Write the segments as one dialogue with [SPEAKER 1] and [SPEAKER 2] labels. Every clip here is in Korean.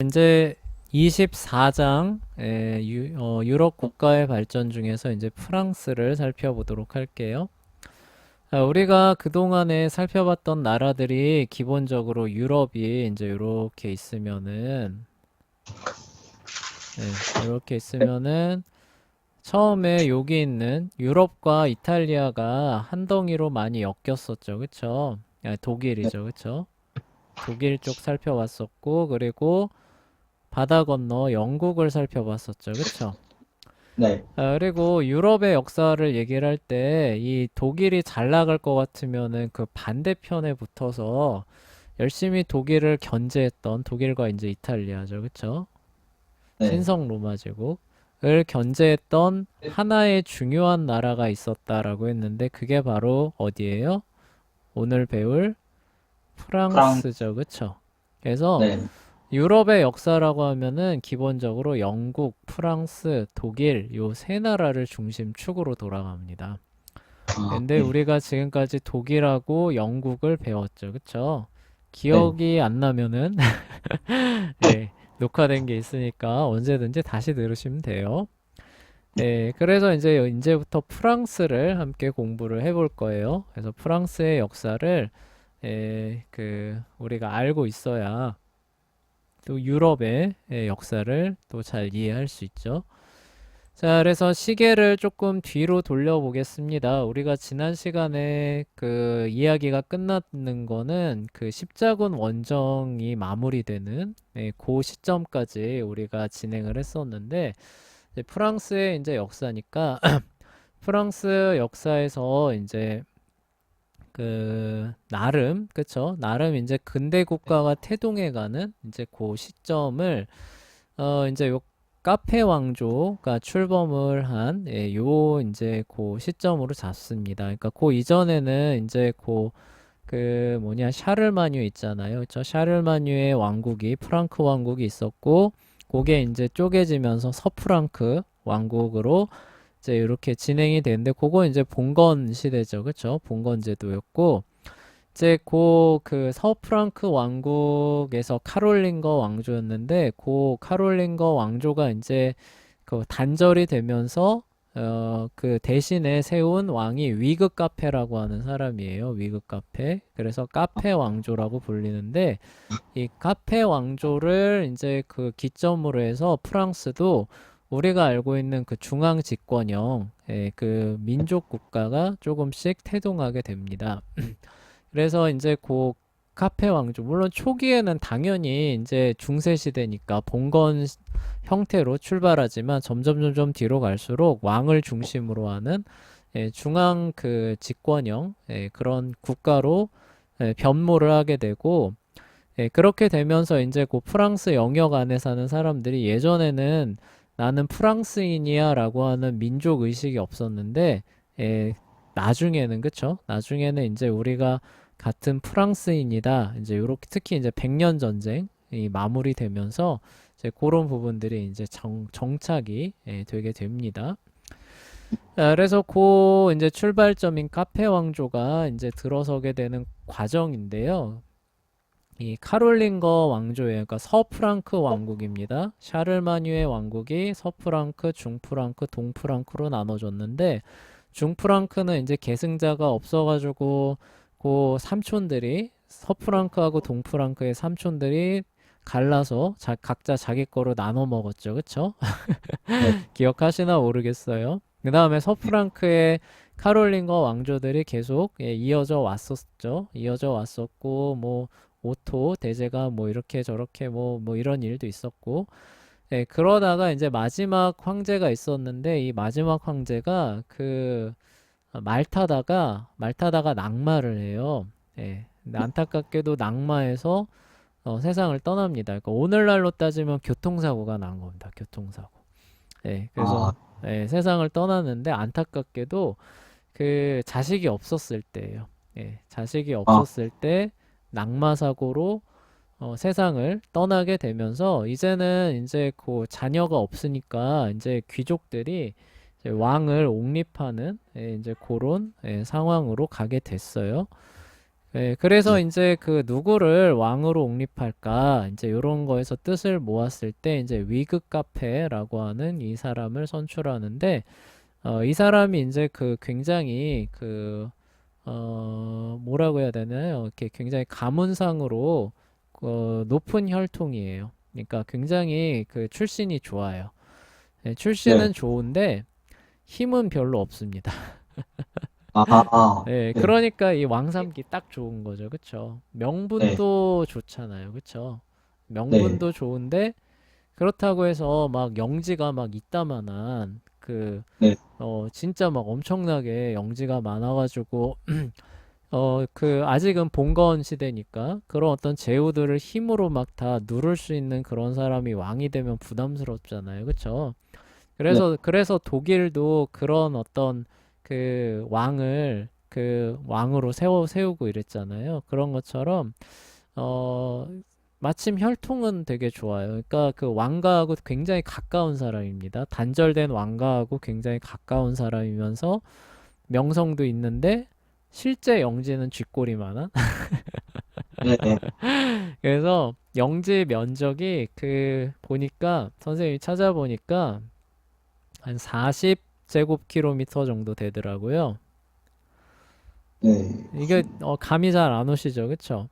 [SPEAKER 1] 이제 24장 유럽 국가의 발전 중에서 이제 프랑스를 살펴보도록 할게요. 우리가 그동안에 살펴봤던 나라들이 기본적으로 유럽이 이제 이렇게 있으면은 이렇게 있으면은 처음에 여기 있는 유럽과 이탈리아가 한 덩이로 많이 엮였었죠. 그쵸?
[SPEAKER 2] 네,
[SPEAKER 1] 독일이죠. 그쵸? 독일 쪽 살펴봤었고, 그리고 바다 건너 영국을 살펴봤었죠. 그쵸?
[SPEAKER 2] 네,
[SPEAKER 1] 그리고 유럽의 역사를 얘기를 할 때 이 독일이 잘 나갈 것 같으면은 그 반대편에 붙어서 열심히 독일을 견제했던 독일과 이제 이탈리아죠. 그쵸?
[SPEAKER 2] 네.
[SPEAKER 1] 신성 로마 제국을 견제했던 하나의 중요한 나라가 있었다라고 했는데 그게 바로 어디예요? 오늘 배울
[SPEAKER 2] 프랑,
[SPEAKER 1] 프랑스죠. 그쵸? 그래서
[SPEAKER 2] 네.
[SPEAKER 1] 유럽의 역사라고 하면은 기본적으로 영국, 프랑스, 독일 요 세 나라를 중심축으로 돌아갑니다.
[SPEAKER 2] 아,
[SPEAKER 1] 근데
[SPEAKER 2] 네,
[SPEAKER 1] 우리가 지금까지 독일하고 영국을 배웠죠. 그쵸?
[SPEAKER 2] 네.
[SPEAKER 1] 기억이 안 나면은 예, 녹화된 게 있으니까 언제든지 다시 들으시면 돼요. 예, 그래서 이제부터 프랑스를 함께 공부를 해볼 거예요. 그래서 프랑스의 역사를 우리가 알고 있어야 또 유럽의 역사를 또 잘 이해할 수 있죠. 자, 그래서 시계를 조금 뒤로 돌려보겠습니다. 우리가 지난 시간에 그 이야기가 끝났는 거는 그 십자군 원정이 마무리되는 그 시점까지 우리가 진행을 했었는데 이제 프랑스의 이제 역사니까 프랑스 역사에서 이제 그 나름 그쵸? 나름 이제 근대 국가가 태동해가는 이제 그 시점을 이제 요 카페 왕조가 출범을 한 요 이제 그 시점으로 잡습니다. 그러니까 그 이전에는 이제 그 뭐냐 샤를마뉴 있잖아요. 그쵸? 샤를마뉴의 왕국이 프랑크 왕국이 있었고 그게 이제 쪼개지면서 서프랑크 왕국으로 이제 이렇게 진행이 되는데 그거 이제 봉건 시대죠. 그쵸? 봉건 제도였고 이제 그 서프랑크 왕국에서 카롤링거 왕조였는데 그 카롤링거 왕조가 이제 그 단절이 되면서 그 대신에 세운 왕이 위그 카페라고 하는 사람이에요. 위그 카페. 그래서 카페 왕조라고 불리는데 이 카페 왕조를 이제 그 기점으로 해서 프랑스도 우리가 알고 있는 그 중앙 집권형 그 민족 국가가 조금씩 태동하게 됩니다. 그래서 이제 그 카페 왕조 물론 초기에는 당연히 이제 중세 시대니까 봉건 형태로 출발하지만 점점 뒤로 갈수록 왕을 중심으로 하는 중앙 그 집권형 그런 국가로 변모를 하게 되고 그렇게 되면서 이제 그 프랑스 영역 안에 사는 사람들이 예전에는 나는 프랑스인이야라고 하는 민족 의식이 없었는데 나중에는 그쵸? 나중에는 이제 우리가 같은 프랑스인이다. 이제 요렇게 특히 이제 백년 전쟁이 마무리되면서 이제 그런 부분들이 이제 정착이 되게 됩니다. 그래서 그 이제 출발점인 카페 왕조가 이제 들어서게 되는 과정인데요. 이 카롤링거 왕조예요. 그러니까 서프랑크 왕국입니다. 샤를마뉴의 왕국이 서프랑크, 중프랑크, 동프랑크로 나눠졌는데 중프랑크는 이제 계승자가 없어가지고 그 삼촌들이 서프랑크하고 동프랑크의 삼촌들이 갈라서 각자 자기 거로 나눠 먹었죠. 그쵸?
[SPEAKER 2] 네.
[SPEAKER 1] 기억하시나 모르겠어요. 그 다음에 서프랑크의 카롤링거 왕조들이 계속 이어져 왔었죠. 이어져 왔었고 뭐 오토 대제가 뭐 이렇게 저렇게 뭐 이런 일도 있었고 그러다가 이제 마지막 황제가 있었는데 이 마지막 황제가 그 말 타다가 낙마를 해요. 근데 안타깝게도 낙마해서 세상을 떠납니다. 그러니까 오늘날로 따지면 교통사고가 난 겁니다. 교통사고. 그래서
[SPEAKER 2] 아,
[SPEAKER 1] 세상을 떠났는데 안타깝게도 그 자식이 없었을 때예요. 자식이
[SPEAKER 2] 아,
[SPEAKER 1] 없었을 때 낙마 사고로 세상을 떠나게 되면서 이제는 이제 그 자녀가 없으니까 이제 귀족들이 이제 왕을 옹립하는 이제 그런 상황으로 가게 됐어요. 예, 그래서
[SPEAKER 2] 네.
[SPEAKER 1] 이제 그 누구를 왕으로 옹립할까 이제 요런 거에서 뜻을 모았을 때 이제 위그 카페라고 하는 이 사람을 선출하는데 이 사람이 이제 그 굉장히 그 뭐라고 해야 되나요? 이렇게 굉장히 가문상으로 높은 혈통이에요. 그러니까 굉장히 그 출신이 좋아요. 예,
[SPEAKER 2] 네.
[SPEAKER 1] 출신은 좋은데 힘은 별로 없습니다.
[SPEAKER 2] 아,
[SPEAKER 1] 예,
[SPEAKER 2] 네.
[SPEAKER 1] 그러니까 이 왕삼기 딱 좋은 거죠. 그쵸?
[SPEAKER 2] 네.
[SPEAKER 1] 명분도 좋잖아요. 그쵸?
[SPEAKER 2] 네.
[SPEAKER 1] 명분도 좋은데 그렇다고 해서 막 영지가 막 이따만한 그
[SPEAKER 2] 네.
[SPEAKER 1] 진짜 막 엄청나게 영지가 많아가지고 그 아직은 봉건 시대니까 그런 어떤 제후들을 힘으로 막 다 누를 수 있는 그런 사람이 왕이 되면 부담스럽잖아요. 그쵸?
[SPEAKER 2] 네.
[SPEAKER 1] 그래서 독일도 그런 어떤 그 왕을 그 왕으로 세우고 이랬잖아요. 그런 것처럼 어 마침 혈통은 되게 좋아요. 그러니까 그 왕가하고 굉장히 가까운 사람입니다. 단절된 왕가하고 굉장히 가까운 사람이면서 명성도 있는데 실제 영지는 쥐꼬리만한.
[SPEAKER 2] 네. 네.
[SPEAKER 1] 그래서 영지 면적이 그 보니까 선생님이 찾아보니까 한 40제곱킬로미터 정도 되더라고요.
[SPEAKER 2] 네.
[SPEAKER 1] 이게 감이 잘 안 오시죠, 그쵸?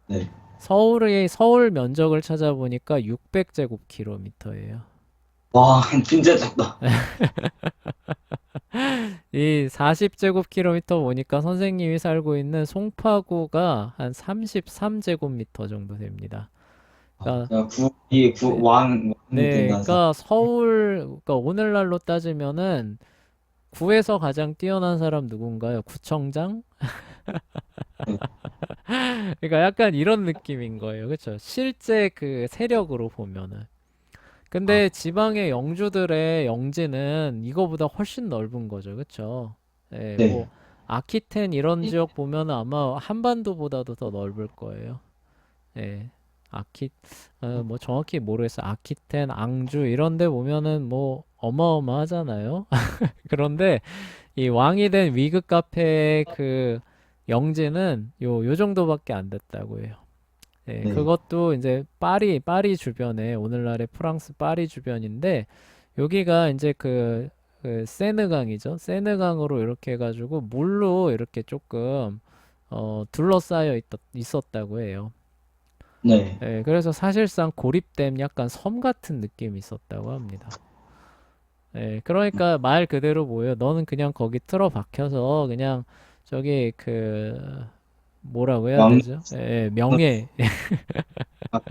[SPEAKER 2] 네.
[SPEAKER 1] 서울 면적을 찾아보니까 600제곱킬로미터예요.
[SPEAKER 2] 와, 진짜 작다.
[SPEAKER 1] 이 40제곱킬로미터 보니까 선생님이 살고 있는 송파구가 한 33제곱미터 정도 됩니다. 그러니까
[SPEAKER 2] 그냥
[SPEAKER 1] 네,
[SPEAKER 2] 왕이
[SPEAKER 1] 네,
[SPEAKER 2] 된다는
[SPEAKER 1] 그러니까 그러니까 오늘날로 따지면은 구에서 가장 뛰어난 사람 누군가요? 구청장?
[SPEAKER 2] 네.
[SPEAKER 1] 그러니까 약간 이런 느낌인 거예요. 그렇죠? 실제 그 세력으로 보면은.
[SPEAKER 2] 아,
[SPEAKER 1] 근데 지방의 영주들의 영지는 이거보다 훨씬 넓은 거죠. 그렇죠? 예, 뭐
[SPEAKER 2] 네.
[SPEAKER 1] 아키텐 이런 지역 보면은 아마 한반도보다도 더 넓을 거예요. 예. 아키 뭐 정확히 모르겠어요. 아키텐, 앙주 이런 데 보면은 뭐 어마어마하잖아요. 그런데 이 왕이 된 위그 카페의 그 영지는 요 정도밖에 안 됐다고 해요. 예,
[SPEAKER 2] 네.
[SPEAKER 1] 그것도 이제 파리 주변에 오늘날의 프랑스 파리 주변인데 여기가 이제 그 세느강이죠. 세느강으로 이렇게 해가지고 물로 이렇게 조금 둘러싸여 있었다고 해요.
[SPEAKER 2] 네.
[SPEAKER 1] 예, 그래서 사실상 고립된 약간 섬 같은 느낌이 있었다고 합니다. 예, 그러니까 말 그대로 뭐예요. 너는 그냥 거기 틀어박혀서 그냥 저기 그 뭐라고 해야
[SPEAKER 2] 왕,
[SPEAKER 1] 되죠? 예, 명예.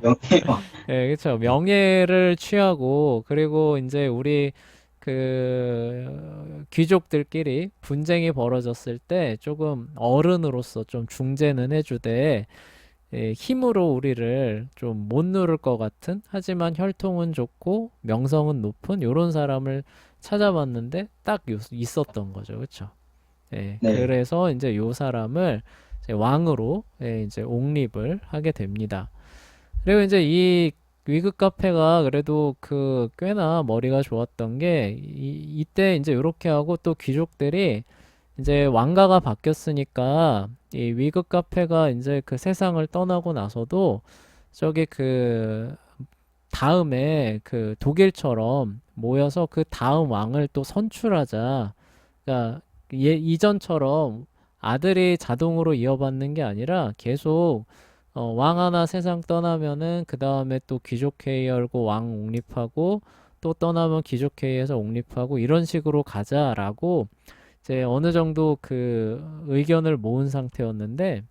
[SPEAKER 2] 명예와.
[SPEAKER 1] 예, 그렇죠. 명예를 취하고 그리고 이제 우리 그 귀족들끼리 분쟁이 벌어졌을 때 조금 어른으로서 좀 중재는 해주되 힘으로 우리를 좀 못 누를 것 같은 하지만 혈통은 좋고 명성은 높은 요런 사람을 찾아봤는데 딱 있었던 거죠. 그렇죠? 예,
[SPEAKER 2] 네.
[SPEAKER 1] 그래서 이제 요 사람을 이제 왕으로 이제 옹립을 하게 됩니다. 그리고 이제 이 위그 카페가 그래도 그 꽤나 머리가 좋았던 게 이때 이제 요렇게 하고 또 귀족들이 이제 왕가가 바뀌었으니까 이 위그 카페가 이제 그 세상을 떠나고 나서도 저기 그 다음에 그 독일처럼 모여서 그 다음 왕을 또 선출하자. 그러니까 이전처럼 아들이 자동으로 이어받는 게 아니라 계속 왕 하나 세상 떠나면은 그 다음에 또 귀족회의 열고 왕 옹립하고 또 떠나면 귀족회의에서 옹립하고 이런 식으로 가자라고 이제 어느 정도 그 의견을 모은 상태였는데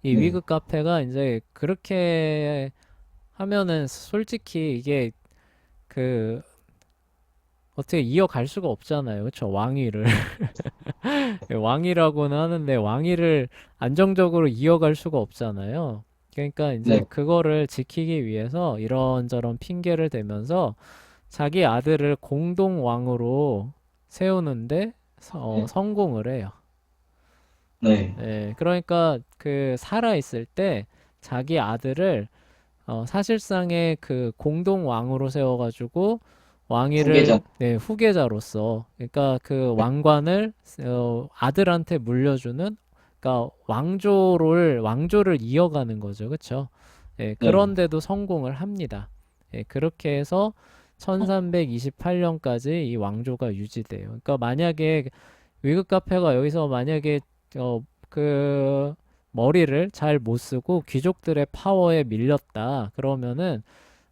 [SPEAKER 1] 이
[SPEAKER 2] 네.
[SPEAKER 1] 위그 카페가 이제 그렇게 하면은 솔직히 이게 그 어떻게 이어갈 수가 없잖아요. 그쵸? 왕위를. 왕위라고는 하는데 왕위를 안정적으로 이어갈 수가 없잖아요. 그러니까 이제
[SPEAKER 2] 네.
[SPEAKER 1] 그거를 지키기 위해서 이런저런 핑계를 대면서 자기 아들을 공동 왕으로 세우는데
[SPEAKER 2] 네.
[SPEAKER 1] 성공을 해요.
[SPEAKER 2] 네.
[SPEAKER 1] 예, 그러니까 그 살아 있을 때 자기 아들을 사실상의 그 공동 왕으로 세워가지고 왕위를
[SPEAKER 2] 후계자.
[SPEAKER 1] 네, 후계자로서 그러니까 그 왕관을 아들한테 물려주는 그러니까 왕조를 이어가는 거죠. 그쵸? 예,
[SPEAKER 2] 네.
[SPEAKER 1] 그런데도 성공을 합니다. 예, 그렇게 해서 1328년까지 이 왕조가 유지돼요. 그러니까 만약에 위급 카페가 여기서 만약에 그 머리를 잘 못 쓰고 귀족들의 파워에 밀렸다. 그러면은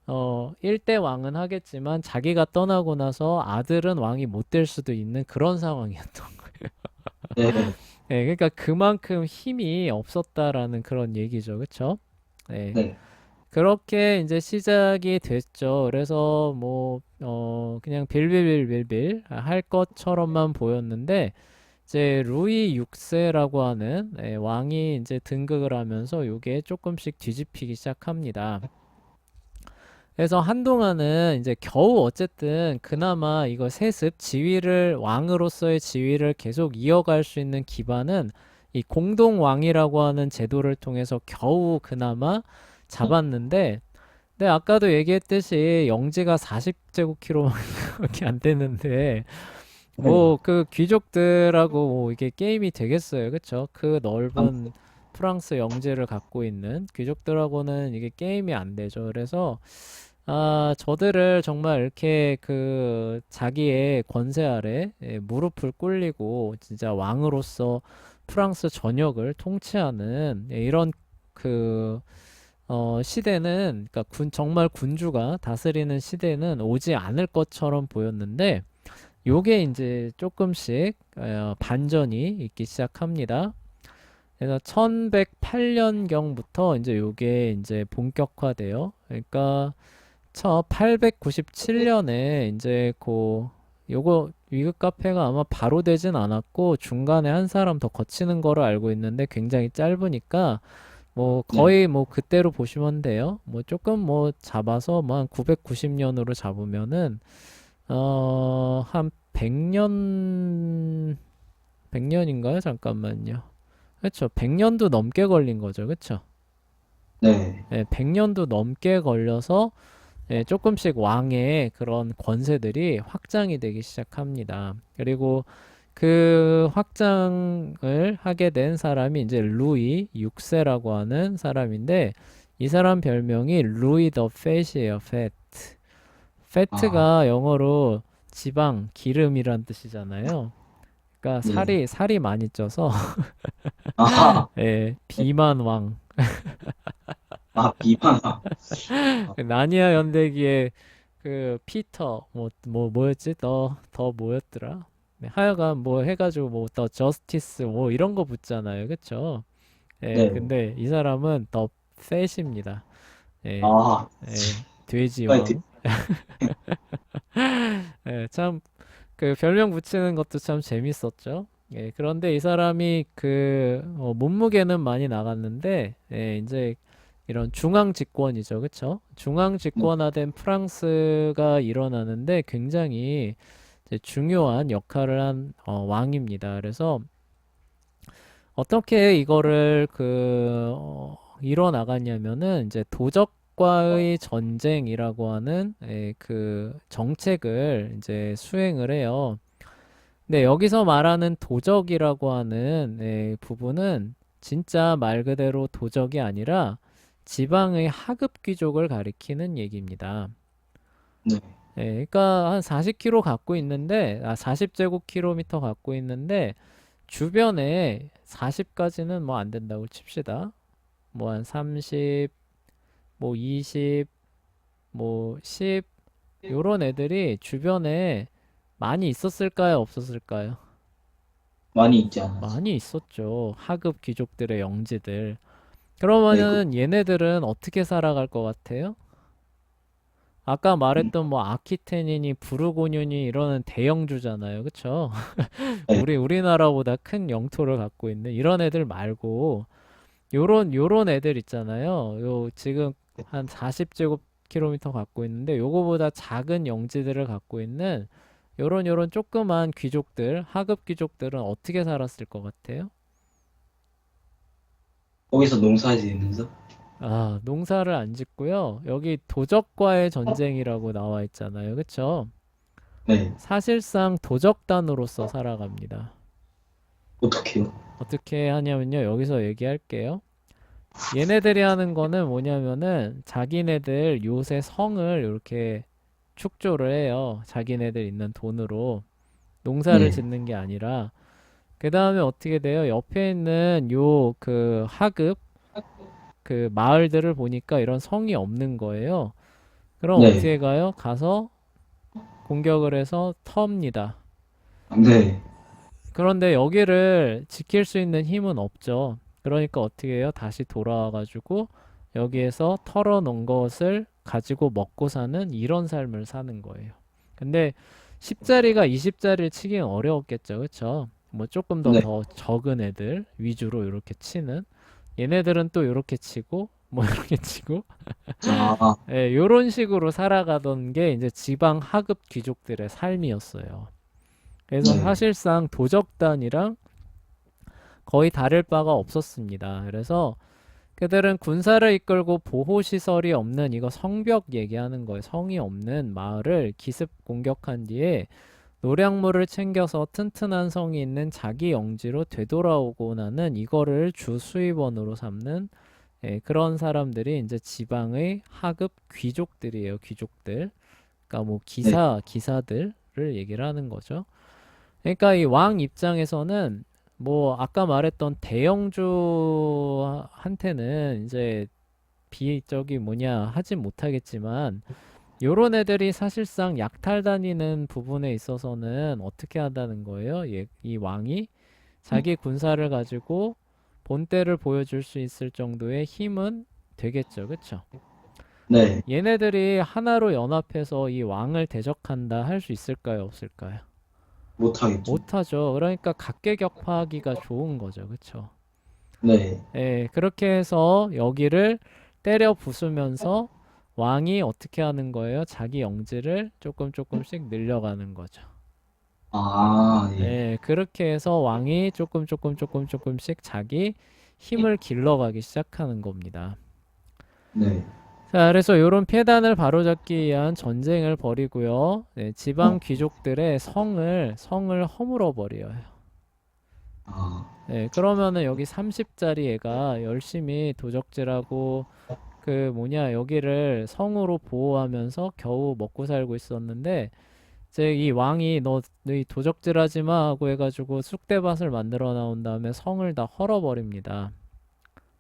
[SPEAKER 1] 1대 왕은 하겠지만 자기가 떠나고 나서 아들은 왕이 못 될 수도 있는 그런 상황이었던 거예요.
[SPEAKER 2] 네.
[SPEAKER 1] 예, 그러니까 그만큼 힘이 없었다라는 그런 얘기죠. 그쵸? 예.
[SPEAKER 2] 네.
[SPEAKER 1] 그렇게 이제 시작이 됐죠. 그래서 뭐, 그냥 빌빌빌빌빌 할 것처럼만 보였는데, 이제 루이 6세라고 하는 왕이 이제 등극을 하면서 요게 조금씩 뒤집히기 시작합니다. 그래서 한동안은 이제 겨우 어쨌든 그나마 이거 세습 왕으로서의 지위를 계속 이어갈 수 있는 기반은 이 공동왕이라고 하는 제도를 통해서 겨우 그나마 잡았는데, 근데 아까도 얘기했듯이 영지가 40제곱킬로미터밖에 안 되는데
[SPEAKER 2] 네.
[SPEAKER 1] 뭐 그 귀족들하고 뭐 이게 게임이 되겠어요. 그쵸? 그
[SPEAKER 2] 안-
[SPEAKER 1] 넓은 프랑스 영지를 갖고 있는 귀족들하고는 이게 게임이 안 되죠. 그래서 저들을 정말 이렇게 그 자기의 권세 아래 무릎을 꿇리고 진짜 왕으로서 프랑스 전역을 통치하는 이런 그 시대는 그러니까 정말 군주가 다스리는 시대는 오지 않을 것처럼 보였는데 요게 이제 조금씩 반전이 있기 시작합니다. 그래서 1108년경부터 이제 요게 이제 본격화돼요. 그러니까 1897년에 이제 요거 위급 카페가 아마 바로 되진 않았고 중간에 한 사람 더 거치는 거로 알고 있는데 굉장히 짧으니까 뭐
[SPEAKER 2] 네.
[SPEAKER 1] 거의 뭐 그때로 보시면 돼요. 뭐 조금 뭐 잡아서 뭐 한 990년으로 잡으면은 한 100년인가요? 잠깐만요. 그렇죠. 100년도 넘게 걸린 거죠. 그렇죠.
[SPEAKER 2] 네.
[SPEAKER 1] 예, 100년도 넘게 걸려서 조금씩 왕의 그런 권세들이 확장이 되기 시작합니다. 그리고 그 확장을 하게 된 사람이 이제 루이 6세라고 하는 사람인데 이 사람 별명이 루이 더 팻이에요. 팻.
[SPEAKER 2] 아,
[SPEAKER 1] 패트가 영어로 지방, 기름이란 뜻이잖아요. 그러니까
[SPEAKER 2] 네.
[SPEAKER 1] 살이 많이 쪄서
[SPEAKER 2] 아, 네.
[SPEAKER 1] 비만 왕.
[SPEAKER 2] 비판.
[SPEAKER 1] 그 나니아 연대기에 그 피터 뭐였지? 더 뭐였더라? 네, 하여간 뭐 해가지고 뭐 더 저스티스 뭐 이런 거 붙잖아요. 그쵸? 예,
[SPEAKER 2] 네.
[SPEAKER 1] 근데 이 사람은 더 팻입니다. 예,
[SPEAKER 2] 아,
[SPEAKER 1] 돼지
[SPEAKER 2] 빨리
[SPEAKER 1] 왕. 참 그 별명 붙이는 것도 참 재밌었죠. 예, 그런데 이 사람이 몸무게는 많이 나갔는데, 이제 이런 중앙 집권이죠. 그쵸? 중앙
[SPEAKER 2] 네.
[SPEAKER 1] 집권화된 프랑스가 일어나는데 굉장히 이제 중요한 역할을 한 왕입니다. 그래서 어떻게 이거를 이뤄나갔냐면은 이제 도적과의 전쟁이라고 하는 그 정책을 이제 수행을 해요. 근데 여기서 말하는 도적이라고 하는 부분은 진짜 말 그대로 도적이 아니라 지방의 하급 귀족을 가리키는 얘기입니다.
[SPEAKER 2] 네.
[SPEAKER 1] 그러니까 한 40km 갖고 있는데, 40제곱킬로미터 갖고 있는데, 주변에 40까지는 뭐 안 된다고 칩시다. 뭐 한 30, 뭐 20, 뭐 10, 요런 애들이 주변에 많이 있었을까요? 없었을까요?
[SPEAKER 2] 많이 있지 않았어.
[SPEAKER 1] 많이 있었죠. 하급 귀족들의 영지들.
[SPEAKER 2] 네.
[SPEAKER 1] 그러면은 얘네들은 어떻게 살아갈 것 같아요? 아까 말했던 뭐 아키테닌이 부르고뉴니 이러는 대영주잖아요. 그쵸?
[SPEAKER 2] 네.
[SPEAKER 1] 우리나라보다 큰 영토를 갖고 있는 이런 애들 말고 요런 애들 있잖아요. 요 지금 한 40제곱킬로미터 갖고 있는데 요거보다 작은 영지들을 갖고 있는 요런 조그만 귀족들, 하급 귀족들은 어떻게 살았을 것 같아요?
[SPEAKER 2] 거기서 농사 지으면서.
[SPEAKER 1] 농사를 안 짓고요. 여기 도적과의 전쟁이라고 나와 있잖아요. 그쵸?
[SPEAKER 2] 네.
[SPEAKER 1] 사실상 도적단으로서 살아갑니다.
[SPEAKER 2] 어떻게요?
[SPEAKER 1] 어떻게 하냐면요. 여기서 얘기할게요. 얘네들이 하는 거는 뭐냐면은 자기네들 요새 성을 이렇게 축조를 해요. 자기네들 있는 돈으로. 농사를
[SPEAKER 2] 네.
[SPEAKER 1] 짓는 게 아니라. 그 다음에 어떻게 돼요? 옆에 있는 요 그 하급 그 마을들을 보니까 이런 성이 없는 거예요. 그럼
[SPEAKER 2] 네.
[SPEAKER 1] 어떻게 가요? 가서 공격을 해서 텁니다.
[SPEAKER 2] 네.
[SPEAKER 1] 그런데 여기를 지킬 수 있는 힘은 없죠. 그러니까 어떻게 해요? 다시 돌아와가지고 여기에서 털어놓은 것을 가지고 먹고 사는 이런 삶을 사는 거예요. 근데 10짜리가 20짜리를 치기는 어려웠겠죠. 그쵸? 뭐 조금
[SPEAKER 2] 네.
[SPEAKER 1] 더 적은 애들 위주로 이렇게 치는 얘네들은 또 이렇게 치고 뭐 이렇게 치고
[SPEAKER 2] 아,
[SPEAKER 1] 예, 요런 식으로 살아가던 게 이제 지방 하급 귀족들의 삶이었어요. 그래서
[SPEAKER 2] 네.
[SPEAKER 1] 사실상 도적단이랑 거의 다를 바가 없었습니다. 그래서 그들은 군사를 이끌고 보호시설이 없는 이거 성벽 얘기하는 거예요. 성이 없는 마을을 기습 공격한 뒤에 노량물을 챙겨서 튼튼한 성이 있는 자기 영지로 되돌아오고 나는 이거를 주 수입원으로 삼는 예, 그런 사람들이 이제 지방의 하급 귀족들이에요. 귀족들. 그러니까 뭐
[SPEAKER 2] 네.
[SPEAKER 1] 기사들을 얘기를 하는 거죠. 그러니까 이 왕 입장에서는 뭐 아까 말했던 대영주한테는 이제 저기 뭐냐 하진 못하겠지만 요런 애들이 사실상 약탈 다니는 부분에 있어서는 어떻게 한다는 거예요? 이 왕이 자기 군사를 가지고 본때를 보여줄 수 있을 정도의 힘은 되겠죠. 그쵸?
[SPEAKER 2] 네.
[SPEAKER 1] 얘네들이 하나로 연합해서 이 왕을 대적한다 할 수 있을까요? 없을까요?
[SPEAKER 2] 못하겠죠.
[SPEAKER 1] 못하죠. 그러니까 각계격파하기가 좋은 거죠. 그쵸?
[SPEAKER 2] 네.
[SPEAKER 1] 예, 그렇게 해서 여기를 때려 부수면서 왕이 어떻게 하는 거예요? 자기 영지를 조금 조금씩 늘려가는 거죠.
[SPEAKER 2] 아, 예.
[SPEAKER 1] 예, 그렇게 해서 왕이 조금씩 자기 힘을 길러가기 시작하는 겁니다.
[SPEAKER 2] 네.
[SPEAKER 1] 자, 그래서 이런 폐단을 바로잡기 위한 전쟁을 벌이고요. 네, 지방 귀족들의 성을 허물어 버려요.
[SPEAKER 2] 아,
[SPEAKER 1] 네, 그러면은 여기 30짜리 애가 열심히 도적질하고 그 뭐냐 여기를 성으로 보호하면서 겨우 먹고 살고 있었는데 이제 이 왕이 너희 도적질하지 마 하고 해가지고 쑥대밭을 만들어 나온 다음에 성을 다 헐어버립니다.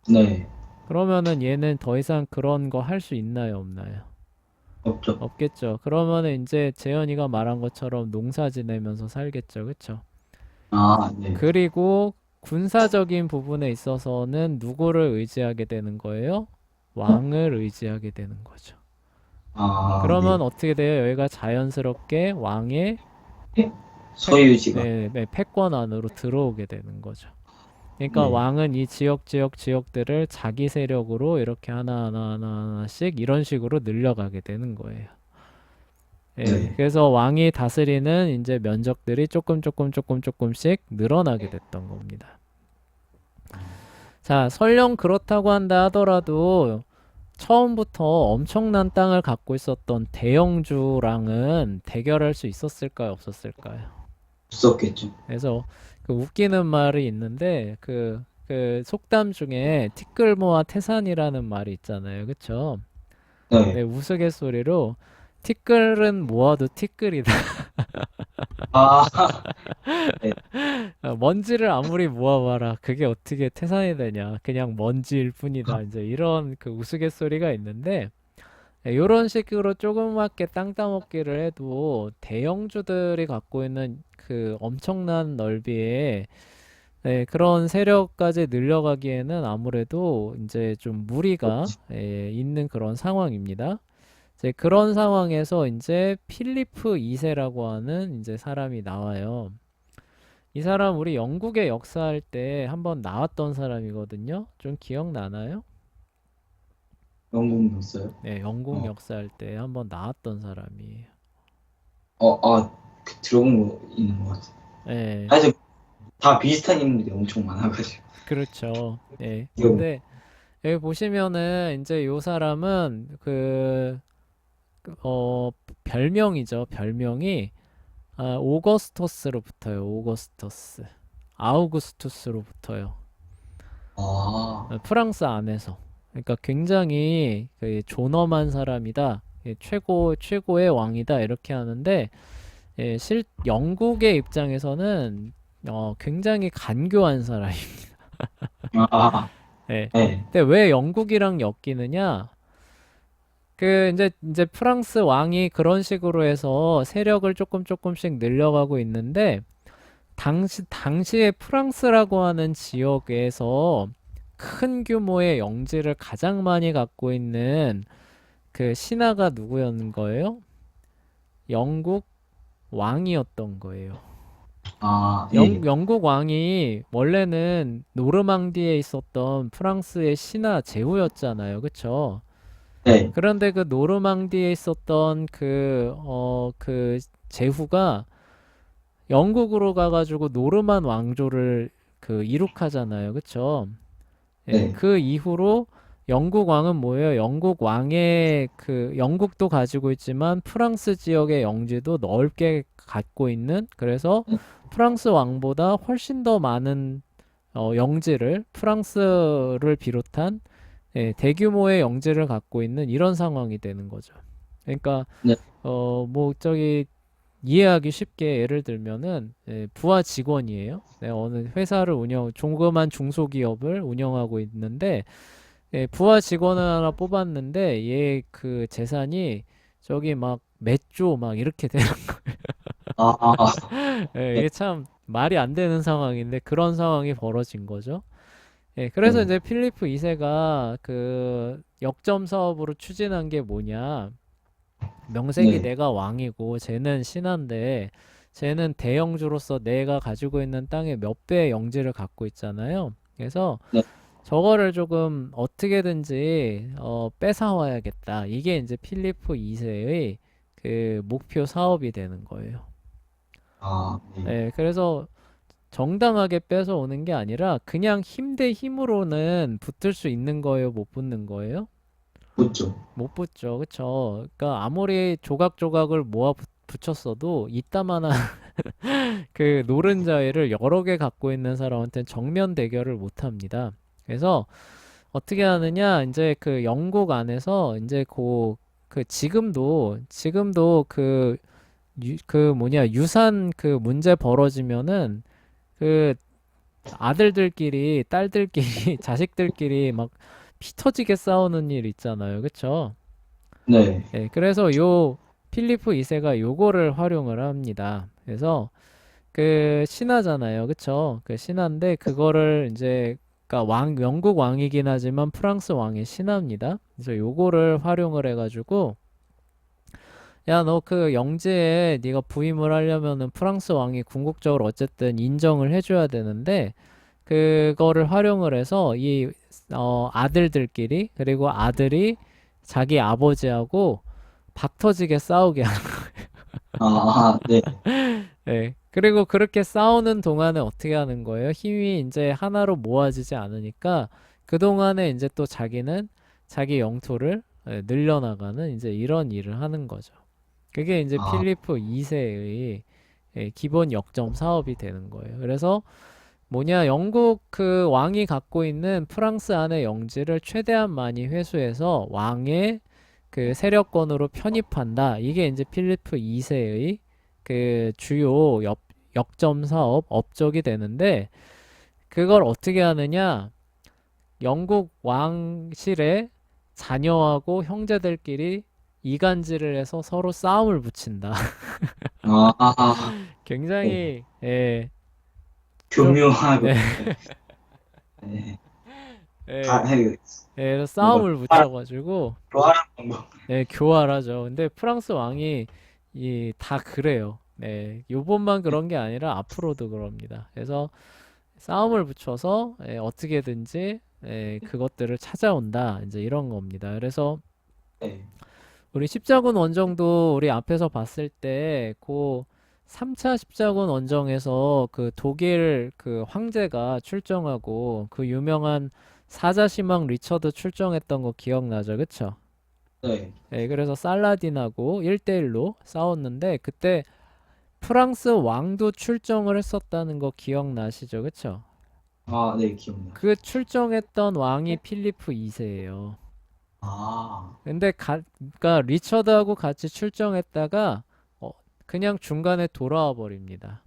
[SPEAKER 2] 네.
[SPEAKER 1] 그러면은 얘는 더 이상 그런 거 할 수 있나요, 없나요?
[SPEAKER 2] 없죠.
[SPEAKER 1] 없겠죠. 그러면은 이제 재현이가 말한 것처럼 농사 지내면서 살겠죠, 그쵸?
[SPEAKER 2] 아, 네.
[SPEAKER 1] 그리고 군사적인 부분에 있어서는 누구를 의지하게 되는 거예요? 왕을 의지하게 되는 거죠.
[SPEAKER 2] 아, 네.
[SPEAKER 1] 그러면 어떻게 돼요? 여기가 자연스럽게 왕의
[SPEAKER 2] 소유지가.
[SPEAKER 1] 패권 안으로 들어오게 되는 거죠. 그러니까
[SPEAKER 2] 네.
[SPEAKER 1] 왕은 이 지역들을 자기 세력으로 이렇게 하나씩 이런 식으로 늘려가게 되는 거예요. 예,
[SPEAKER 2] 네.
[SPEAKER 1] 그래서 왕이 다스리는 이제 면적들이 조금씩 늘어나게 됐던 겁니다. 자, 설령 그렇다고 한다 하더라도 처음부터 엄청난 땅을 갖고 있었던 대영주랑은 대결할 수 있었을까요, 없었을까요?
[SPEAKER 2] 없었겠죠.
[SPEAKER 1] 그래서 그 웃기는 말이 있는데 그 속담 중에 티끌모아 태산이라는 말이 있잖아요. 그쵸? 네,
[SPEAKER 2] 네.
[SPEAKER 1] 우스갯소리로 티끌은 모아도 티끌이다.
[SPEAKER 2] 아, 네.
[SPEAKER 1] 먼지를 아무리 모아봐라. 그게 어떻게 태산이 되냐. 그냥 먼지일 뿐이다. 이제 이런 그 우스갯소리가 있는데 이런 식으로 조그맣게 땅 따먹기를 해도 대형주들이 갖고 있는 그 엄청난 넓이에 네, 그런 세력까지 늘려가기에는 아무래도 이제 좀 무리가
[SPEAKER 2] 없지.
[SPEAKER 1] 있는 그런 상황입니다. 이제 그런 상황에서 이제 필리프 2세라고 하는 이제 사람이 나와요. 이 사람 우리 영국의 역사할 때 한번 나왔던 사람이거든요. 좀 기억나나요?
[SPEAKER 2] 영국이었어요.
[SPEAKER 1] 네, 영국
[SPEAKER 2] 어,
[SPEAKER 1] 역사할 때 한번 나왔던 사람이에요.
[SPEAKER 2] 들어본 거 있는 것 같아요.
[SPEAKER 1] 네,
[SPEAKER 2] 하여튼 다 비슷한 인물이 엄청 많아가지고.
[SPEAKER 1] 그렇죠. 네,
[SPEAKER 2] 기억,
[SPEAKER 1] 근데 여기 보시면은 이제 요 사람은 어, 별명이죠. 별명이 오거스터스로 붙어요. 오거스터스. 아우구스투스로부터요.
[SPEAKER 2] 아,
[SPEAKER 1] 프랑스 안에서. 그러니까 굉장히 그 존엄한 사람이다. 최고의 왕이다. 이렇게 하는데 영국의 입장에서는 굉장히 간교한 사람이.
[SPEAKER 2] 아,
[SPEAKER 1] 예.
[SPEAKER 2] 네,
[SPEAKER 1] 근데 왜 영국이랑 엮이느냐? 이제 프랑스 왕이 그런 식으로 해서 세력을 조금씩 늘려가고 있는데, 당시에 프랑스라고 하는 지역에서 큰 규모의 영지를 가장 많이 갖고 있는 그 신하가 누구였는 거예요? 영국 왕이었던 거예요.
[SPEAKER 2] 아, 예,
[SPEAKER 1] 영국 왕이 원래는 노르망디에 있었던 프랑스의 신하 제후였잖아요. 그쵸?
[SPEAKER 2] 네,
[SPEAKER 1] 그런데 그 노르망디에 있었던 그 제후가 영국으로 가가지고 노르만 왕조를 그 이룩하잖아요. 그쵸? 예,
[SPEAKER 2] 네,
[SPEAKER 1] 그 이후로 영국 왕은 뭐예요? 영국도 가지고 있지만 프랑스 지역의 영지도 넓게 갖고 있는, 그래서 프랑스 왕보다 훨씬 더 많은 영지를, 프랑스를 비롯한 대규모의 영지를 갖고 있는 이런 상황이 되는 거죠. 그러니까
[SPEAKER 2] 네,
[SPEAKER 1] 뭐 저기 이해하기 쉽게 예를 들면은 부하 직원이에요. 네, 어느 회사를 조그만 중소기업을 운영하고 있는데 부하 직원을 하나 뽑았는데 얘 그 재산이 저기 막 몇 조 막 이렇게 되는
[SPEAKER 2] 아, 아,
[SPEAKER 1] 예,
[SPEAKER 2] 네,
[SPEAKER 1] 이게 참 말이 안 되는 상황인데 그런 상황이 벌어진 거죠. 예, 그래서
[SPEAKER 2] 네,
[SPEAKER 1] 이제 필리프 2세가 그 역점 사업으로 추진한 게 뭐냐. 명색이
[SPEAKER 2] 네,
[SPEAKER 1] 내가 왕이고 쟤는 신하인데 쟤는 대영주로서 내가 가지고 있는 땅의 몇 배의 영지를 갖고 있잖아요. 그래서
[SPEAKER 2] 네,
[SPEAKER 1] 저거를 조금 어떻게든지 뺏어와야겠다. 이게 이제 필리프 2세의 그 목표 사업이 되는 거예요.
[SPEAKER 2] 아, 네,
[SPEAKER 1] 예, 그래서 정당하게 뺏어오는 게 아니라 그냥 힘 대 힘으로는 붙을 수 있는 거예요, 못 붙는 거예요?
[SPEAKER 2] 그렇죠.
[SPEAKER 1] 못 붙죠, 그쵸? 그러니까 아무리 조각조각을 붙였어도 이따만한 그 노른자위를 여러 개 갖고 있는 사람한테는 정면 대결을 못 합니다. 그래서 어떻게 하느냐, 이제 그 영국 안에서 이제 지금도 그 뭐냐, 유산 그 문제 벌어지면은 그 아들들끼리, 딸들끼리, 자식들끼리 막 피 터지게 싸우는 일 있잖아요. 그쵸?
[SPEAKER 2] 네,
[SPEAKER 1] 예, 그래서 필리프 2세가 요거를 활용을 합니다. 그래서 그 신하잖아요. 그쵸? 그 신하인데 그거를 이제 그러니까 영국 왕이긴 하지만 프랑스 왕의 신하입니다. 그래서 요거를 활용을 해가지고 야, 너 그 영지에 네가 부임을 하려면은 프랑스 왕이 궁극적으로 어쨌든 인정을 해줘야 되는데 그거를 활용을 해서 아들들끼리 그리고 아들이 자기 아버지하고 박 터지게 싸우게 하는.
[SPEAKER 2] 아, 네,
[SPEAKER 1] 네. 그리고 그렇게 싸우는 동안에 어떻게 하는 거예요? 힘이 이제 하나로 모아지지 않으니까 그동안에 이제 또 자기는 자기 영토를 늘려나가는 이제 이런 일을 하는 거죠. 그게 이제
[SPEAKER 2] 아,
[SPEAKER 1] 필리프 2세의 기본 역점 사업이 되는 거예요. 그래서 뭐냐, 영국 그 왕이 갖고 있는 프랑스 안의 영지를 최대한 많이 회수해서 왕의 그 세력권으로 편입한다. 이게 이제 필리프 2세의 그 주요 역점 사업 업적이 되는데 그걸 어떻게 하느냐? 영국 왕실의 자녀하고 형제들끼리 이간질을 해서 서로 싸움을 붙인다.
[SPEAKER 2] 아, 네,
[SPEAKER 1] 굉장히 좀
[SPEAKER 2] 교묘하고,
[SPEAKER 1] 예,
[SPEAKER 2] 네, 다,
[SPEAKER 1] 예,
[SPEAKER 2] 해,
[SPEAKER 1] 그래서
[SPEAKER 2] 뭔가,
[SPEAKER 1] 싸움을 붙여가지고
[SPEAKER 2] 좋아하는 방법.
[SPEAKER 1] 교활하죠. 근데 프랑스 왕이 다 그래요. 네, 요번만 그런 게 아니라 앞으로도 그럽니다. 그래서 싸움을 붙여서 어떻게든지 그것들을 찾아온다. 이제 이런 겁니다. 그래서
[SPEAKER 2] 네,
[SPEAKER 1] 우리 십자군 원정도 우리 앞에서 봤을 때 그 3차 십자군 원정에서 그 독일 그 황제가 출정하고 그 유명한 사자시막 리처드 출정했던 거 기억나죠? 그쵸?
[SPEAKER 2] 네,
[SPEAKER 1] 그래서 살라딘하고 1대1로 싸웠는데 그때 프랑스 왕도 출정을 했었다는 거 기억나시죠? 그쵸?
[SPEAKER 2] 네, 기억나요.
[SPEAKER 1] 그 출정했던 왕이 필리프 2세예요.
[SPEAKER 2] 아,
[SPEAKER 1] 근데 그러니까 리처드하고 같이 출정했다가 어, 그냥 중간에 돌아와 버립니다.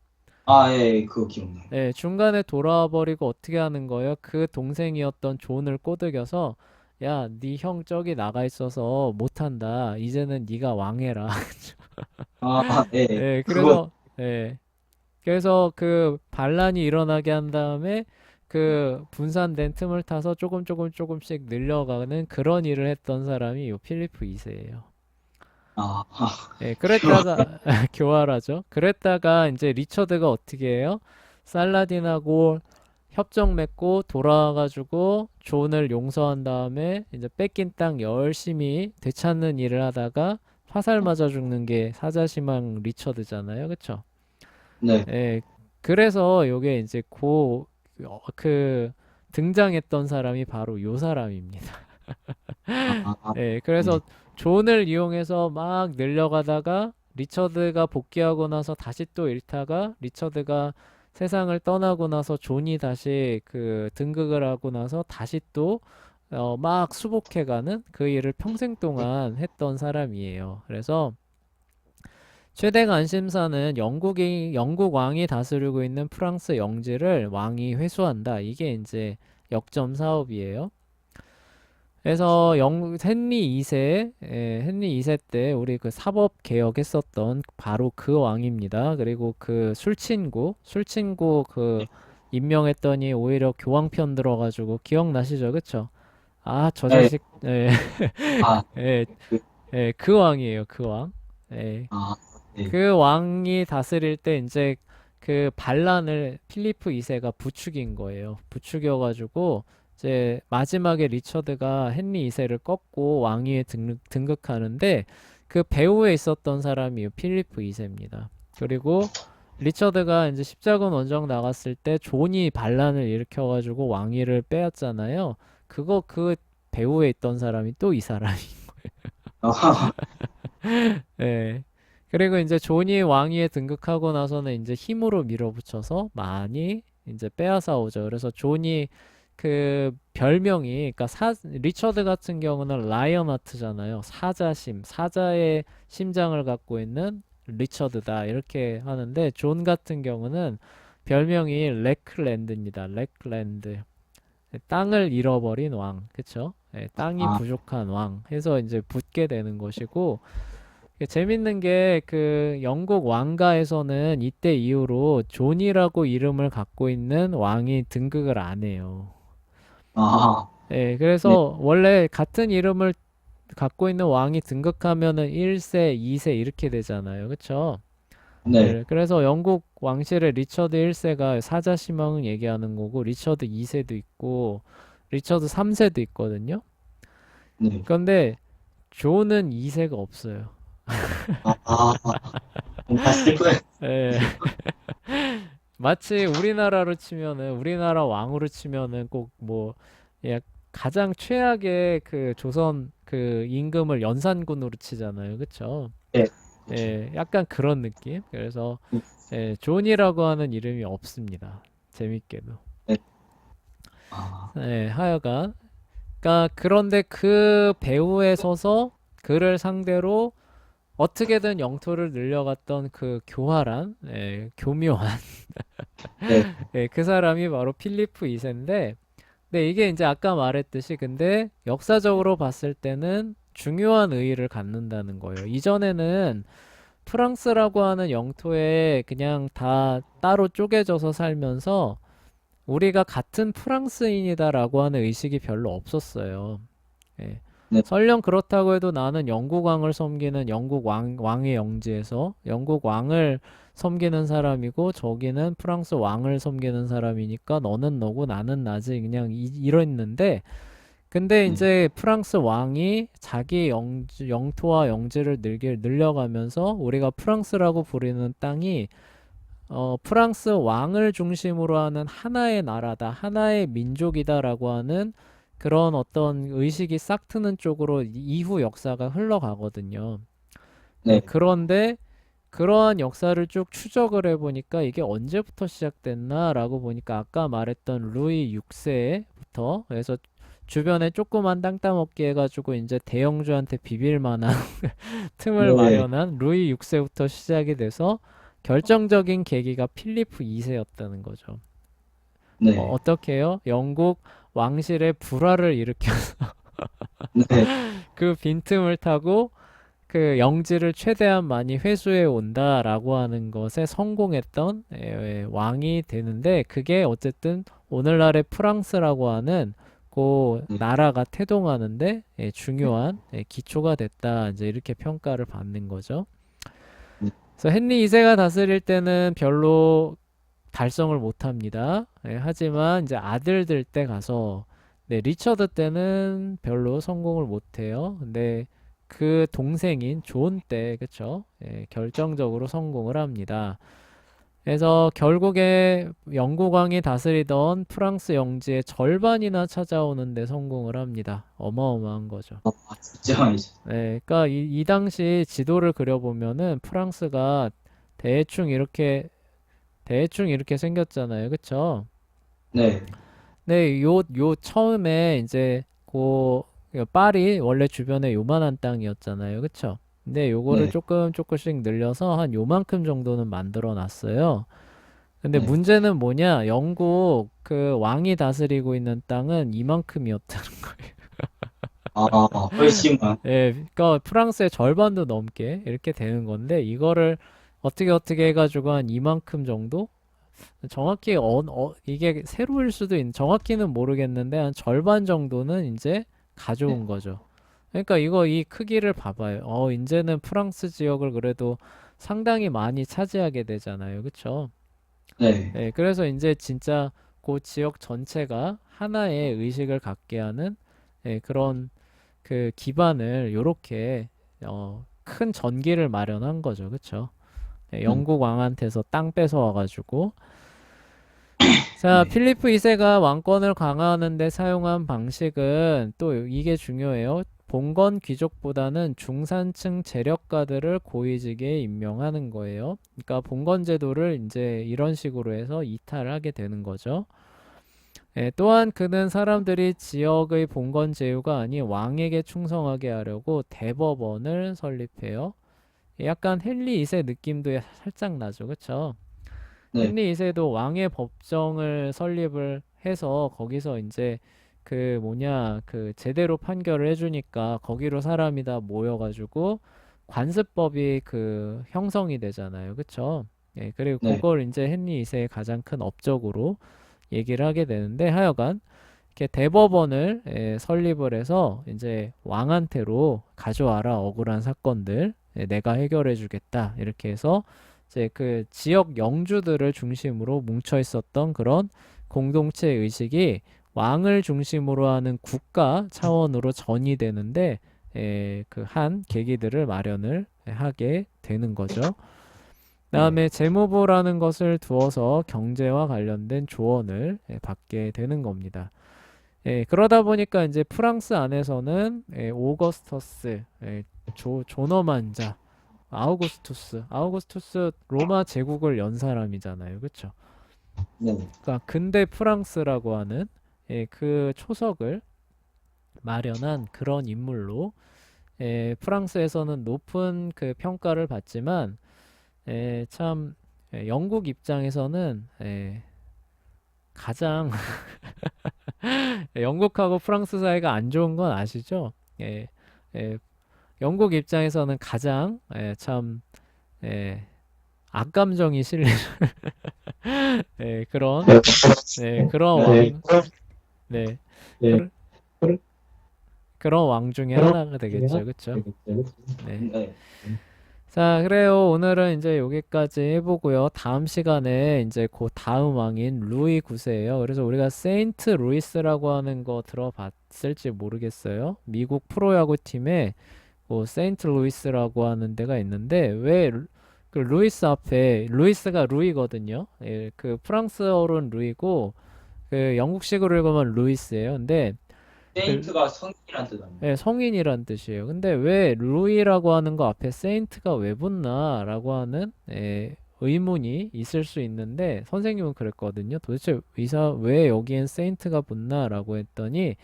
[SPEAKER 2] 예, 그거 기억나요.
[SPEAKER 1] 네, 중간에 돌아와 버리고 어떻게 하는 거예요? 그 동생이었던 존을 꼬드겨서 야, 네 형 저기 나가 있어서 못한다. 이제는 네가 왕해라.
[SPEAKER 2] 예,
[SPEAKER 1] 예,
[SPEAKER 2] 그거,
[SPEAKER 1] 그래서 예, 그래서 그 반란이 일어나게 한 다음에 그 분산된 틈을 타서 조금씩 늘려가는 그런 일을 했던 사람이 요 필리프 2세예요.
[SPEAKER 2] 아,
[SPEAKER 1] 예,
[SPEAKER 2] 기억,
[SPEAKER 1] 그랬다가 교활하죠. 그랬다가 이제 리처드가 어떻게 해요? 살라딘하고 협정 맺고 돌아와가지고 존을 용서한 다음에 이제 뺏긴 땅 열심히 되찾는 일을 하다가 화살 맞아 죽는 게 사자시망 리처드잖아요. 그쵸?
[SPEAKER 2] 네.
[SPEAKER 1] 예, 그래서 요게 이제 그 등장했던 사람이 바로 요 사람입니다. 예, 그래서
[SPEAKER 2] 네.
[SPEAKER 1] 존을 이용해서 막 늘려가다가 리처드가 복귀하고 나서 다시 또 잃다가 리처드가 세상을 떠나고 나서 존이 다시 그 등극을 하고 나서 다시 또 막 수복해가는 그 일을 평생 동안 했던 사람이에요. 그래서 최대 관심사는 영국 왕이 다스리고 있는 프랑스 영지를 왕이 회수한다. 이게 이제 역점 사업이에요. 그래서 헨리 2세, 헨리 2세 때 우리 그 사법 개혁했었던 바로 그 왕입니다. 그리고 그 술친구 그 임명했더니 오히려 교황 편 들어가지고 기억나시죠? 그쵸? 아, 저
[SPEAKER 2] 네.
[SPEAKER 1] 자식, 예,
[SPEAKER 2] 아,
[SPEAKER 1] 예,
[SPEAKER 2] 그,
[SPEAKER 1] 그 왕이에요, 그 왕. 예.
[SPEAKER 2] 아, 네.
[SPEAKER 1] 그 왕이 다스릴 때 이제 그 반란을 필리프 2세가 부추긴 거예요. 부추겨가지고 이제 마지막에 리처드가 헨리 2세를 꺾고 왕위에 등극하는데 그 배후에 있었던 사람이 필리프 2세입니다. 그리고 리처드가 이제 십자군 원정 나갔을 때 존이 반란을 일으켜가지고 왕위를 빼앗잖아요. 그 배후에 있던 사람이 또 이 사람이.
[SPEAKER 2] 아,
[SPEAKER 1] 예. 그리고 이제 존이 왕위에 등극하고 나서는 이제 힘으로 밀어붙여서 많이 이제 빼앗아 오죠. 그래서 존이 그 별명이, 그러니까 리처드 같은 경우는 라이언 하트잖아요. 사자의 심장을 갖고 있는 리처드다. 이렇게 하는데 존 같은 경우는 별명이 렉랜드입니다. 렉랜드. 땅을 잃어버린 왕. 그쵸? 예, 땅이
[SPEAKER 2] 아,
[SPEAKER 1] 부족한 왕 해서 이제 붙게 되는 것이고 재밌는 게 그 영국 왕가에서는 이때 이후로 존이라고 이름을 갖고 있는 왕이 등극을 안 해요.
[SPEAKER 2] 아,
[SPEAKER 1] 예,
[SPEAKER 2] 네,
[SPEAKER 1] 그래서 원래 같은 이름을 갖고 있는 왕이 등극하면은 1세, 2세 이렇게 되잖아요. 그쵸?
[SPEAKER 2] 네,
[SPEAKER 1] 예, 그래서 영국 왕실의 리처드 1세가 사자시망을 얘기하는 거고 리처드 2세도 있고 리처드 3세도 있거든요.
[SPEAKER 2] 네.
[SPEAKER 1] 그런데 존은 2세가 없어요.
[SPEAKER 2] 뭔가 슬픈,
[SPEAKER 1] 예. 마치 우리나라로 치면은 우리나라 왕으로 치면은 꼭 뭐 가장 최악의 그 조선 그 임금을 연산군으로 치잖아요. 그쵸?
[SPEAKER 2] 네, 그렇죠.
[SPEAKER 1] 예, 약간 그런 느낌. 그래서 예, 존이라고 하는 이름이 없습니다. 재밌게도.
[SPEAKER 2] 네. 아,
[SPEAKER 1] 예, 하여간 그러니까 그런데 그 배후에 서서 그를 상대로 어떻게든 영토를 늘려갔던 그 교활한, 교묘한
[SPEAKER 2] 네,
[SPEAKER 1] 예, 그 사람이 바로 필리프 2세인데, 근데 이게 이제 아까 말했듯이 근데 역사적으로 봤을 때는 중요한 의의를 갖는다는 거예요. 이전에는 프랑스라고 하는 영토에 그냥 다 따로 쪼개져서 살면서 우리가 같은 프랑스인이다라고 하는 의식이 별로 없었어요. 예.
[SPEAKER 2] 네,
[SPEAKER 1] 설령 그렇다고 해도 나는 영국 왕을 섬기는 왕의 영지에서 영국 왕을 섬기는 사람이고 저기는 프랑스 왕을 섬기는 사람이니까 너는 너고 나는 나지 그냥 이랬는데 근데
[SPEAKER 2] 네,
[SPEAKER 1] 이제 프랑스 왕이 자기 영토와 영지를 늘려가면서 우리가 프랑스라고 부르는 땅이 프랑스 왕을 중심으로 하는 하나의 나라다, 하나의 민족이다라고 하는 그런 어떤 의식이 싹 트는 쪽으로 이후 역사가 흘러가거든요. 예,
[SPEAKER 2] 네,
[SPEAKER 1] 그런데 그러한 역사를 쭉 추적을 해보니까 이게 언제부터 시작됐나라고 보니까 아까 말했던 루이 6세부터 그래서 주변에 조그만 땅 따먹기 해가지고 이제 대영주한테 비빌 만한 틈을
[SPEAKER 2] 네,
[SPEAKER 1] 마련한 루이 6세부터 시작이 돼서 결정적인 계기가 필리프 2세였다는 거죠.
[SPEAKER 2] 네,
[SPEAKER 1] 어떻게 해요? 영국 왕실의 불화를 일으켜
[SPEAKER 2] 네,
[SPEAKER 1] 그 빈틈을 타고 그 영지를 최대한 많이 회수해 온다라고 하는 것에 성공했던 왕이 되는데 그게 어쨌든 오늘날의 프랑스라고 하는 그
[SPEAKER 2] 네,
[SPEAKER 1] 나라가 태동하는데 중요한 기초가 됐다. 이제 이렇게 평가를 받는 거죠.
[SPEAKER 2] 네.
[SPEAKER 1] 그래서 헨리 2세가 다스릴 때는 별로 달성을 못 합니다. 하지만 이제 아들들 때 가서 리처드 때는 별로 성공을 못 해요. 근데 그 동생인 존 때, 그쵸? 결정적으로 성공을 합니다. 그래서 결국에 영국 왕이 다스리던 프랑스 영지의 절반이나 찾아오는 데 성공을 합니다. 어마어마한 거죠.
[SPEAKER 2] 진짜 많이 죠.
[SPEAKER 1] 그러니까 이 당시 지도를 그려보면은 프랑스가 대충 이렇게 대충 이렇게 생겼잖아요. 그쵸?
[SPEAKER 2] 네,
[SPEAKER 1] 네, 요 처음에 이제 파리 원래 주변에 요만한 땅이었잖아요. 그쵸? 근데 요거를
[SPEAKER 2] 네,
[SPEAKER 1] 조금 조금씩 늘려서 한 요만큼 정도는 만들어 놨어요. 근데
[SPEAKER 2] 네.
[SPEAKER 1] 문제는 뭐냐? 영국 그 왕이 다스리고 있는 땅은 이만큼이었다는 거예요.
[SPEAKER 2] 아, 훨씬만.
[SPEAKER 1] 예, 그러니까 프랑스의 절반도 넘게 이렇게 되는 건데 이거를 어떻게 해가지고 한 이만큼 정도? 정확히 이게 세로일 수도 정확히는 모르겠는데 한 절반 정도는 이제
[SPEAKER 2] 네,
[SPEAKER 1] 가져온 거죠. 그러니까 이 크기를 봐봐요. 이제는 프랑스 지역을 그래도 상당히 많이 차지하게 되잖아요. 그쵸?
[SPEAKER 2] 네,
[SPEAKER 1] 네, 그래서 이제 진짜 그 지역 전체가 하나의 의식을 갖게 하는 그런 그 기반을 요렇게 큰 전기를 마련한 거죠. 그쵸?
[SPEAKER 2] 네,
[SPEAKER 1] 영국 왕한테서 땅 뺏어와가지고 자,
[SPEAKER 2] 네.
[SPEAKER 1] 필리프 2세가 왕권을 강화하는 데 사용한 방식은 또 이게 중요해요. 봉건 귀족보다는 중산층 재력가들을 고위직에 임명하는 거예요. 그러니까 봉건 제도를 이제 이런 식으로 해서 이탈하게 되는 거죠. 또한 그는 사람들이 지역의 봉건 제후가 아닌 왕에게 충성하게 하려고 대법원을 설립해요. 약간 헨리 2세 느낌도 살짝 나죠. 그쵸?
[SPEAKER 2] 네.
[SPEAKER 1] 헨리 2세도 왕의 법정을 설립을 해서 거기서 이제 그 뭐냐 그 제대로 판결을 해주니까 거기로 사람이 다 모여가지고 관습법이 그 형성이 되잖아요. 그쵸? 그리고
[SPEAKER 2] 네.
[SPEAKER 1] 그걸 이제 헨리 2세의 가장 큰 업적으로 얘기를 하게 되는데 하여간 이렇게 대법원을 설립을 해서 이제 왕한테로 가져와라 억울한 사건들 내가 해결해 주겠다 이렇게 해서 이제 그 지역 영주들을 중심으로 뭉쳐 있었던 그런 공동체 의식이 왕을 중심으로 하는 국가 차원으로 전이되는데 그 한 계기들을 마련을 하게 되는 거죠.
[SPEAKER 2] 네.
[SPEAKER 1] 다음에 재무부라는 것을 두어서 경제와 관련된 조언을 받게 되는 겁니다. 그러다 보니까 이제 프랑스 안에서는 오거스터스, 존엄한 자, 아우구스투스 로마 제국을 연 사람이잖아요. 그쵸?
[SPEAKER 2] 네.
[SPEAKER 1] 그러니까 근대 프랑스라고 하는 그 초석을 마련한 그런 인물로 프랑스에서는 높은 그 평가를 받지만 참 영국 입장에서는 가장 영국하고 프랑스 사이가 안 좋은 건 아시죠? 예, 예, 영국 입장에서는 가장 참 악감정이 실린 그런
[SPEAKER 2] 네.
[SPEAKER 1] 그런
[SPEAKER 2] 네.
[SPEAKER 1] 네,
[SPEAKER 2] 네.
[SPEAKER 1] 그, 그런 왕 중에 하나가 되겠죠, 그쵸? 네.
[SPEAKER 2] 네.
[SPEAKER 1] 자, 그래요. 오늘은 이제 여기까지 해보고요. 다음 시간에 이제 그 다음 왕인 루이 9세예요. 그래서 우리가 세인트 루이스라고 하는 거 들어봤을지 모르겠어요. 미국 프로야구 팀에 뭐 세인트 루이스라고 하는 데가 있는데 왜 그 루이스 앞에 루이스가 루이거든요. 그 프랑스어로는 루이고 그 영국식으로 읽으면 루이스예요. 근데 그,
[SPEAKER 2] 세인트가 성인이란 뜻 아니에요?
[SPEAKER 1] 예, 성인이란 뜻이에요. 근데 왜 루이라고 하는 거 앞에 세인트가 왜 붙나라고 하는 의문이 있을 수 있는데 선생님은 그랬거든요. 도대체 왜 여기엔 세인트가 붙나라고 했더니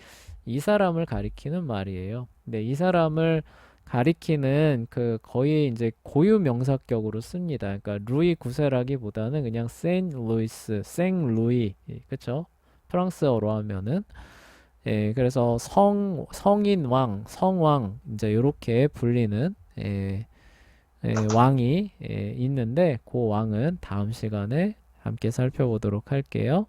[SPEAKER 1] 이 사람을 가리키는 말이에요. 근데 이 사람을 가리키는 그 거의 이제 고유 명사격으로 씁니다. 그러니까 루이 9세라기보다는 그냥 세인 루이스, 생 루이, 그쵸? 프랑스어로 하면은 그래서 성인 왕, 성왕 이제 이렇게 불리는 왕이 있는데 그 왕은 다음 시간에 함께 살펴보도록 할게요.